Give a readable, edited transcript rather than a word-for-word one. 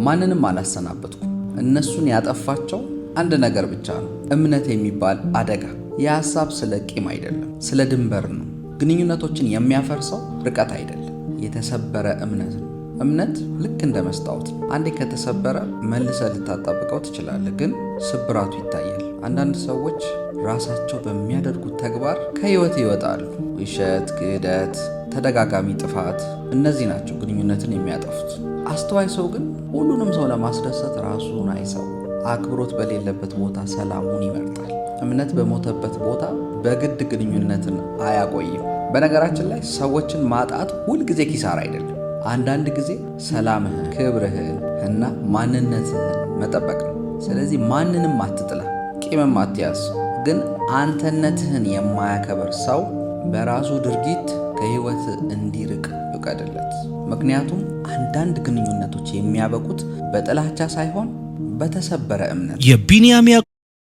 ማንንም አላሰናበትኩም። እነሱን ያጠፋቸው አንድ ነገር ብቻ ነው፣ እምነት የሚባል አደጋ። የሐሳብ ስለ ቂም አይደለም፣ ስለ ድንበር ነው። ግንኙነቶችን የሚያፈርሰው ርቀት አይደለም፣ የተሰበረ እምነት ነው። እምነት ልክ እንደ መስታወት ነው። አንዴ ከተሰበረ መልሰህ ልታጣብቀው ትችላለህ፣ ግን ስብራቱ ይታያል። አንዳንድ ሰዎች ራሳቸው በሚያደርጉት ተግባር ከህይወት ይወጣሉ። ውሸት፣ ክህደት፣ ተደጋጋሚ ጥፋት፣ እነዚህ ናቸው ግንኙነትን የሚያጠፉት። አስተዋይ ሰው ግን ሁሉንም ሰው ለማስደሰት ራሱን አይሰው። አክብሮት በሌለበት ቦታ ሰላሙን ይመርጣል። እምነት በሞተበት ቦታ በግድ ግንኙነትን አያቆይም። በነገራችን ላይ ሰዎችን ማጣት ሁልጊዜ ኪሳራ አይደለም። አንዳንድ ጊዜ ሰላምህን፣ ክብርህን እና ማንነትህን መጠበቅ ነው። ስለዚህ ማንንም አትጥላ፣ ቂምም አትያዝ። ግን አንተነትህን የማያከብር ሰው በራሱ ድርጊት ከህይወት እንዲርቅ ፍቀድለት። ምክንያቱም አንዳንድ ግንኙነቶች የሚያበቁት በጥላቻ ሳይሆን በተሰበረ እምነት።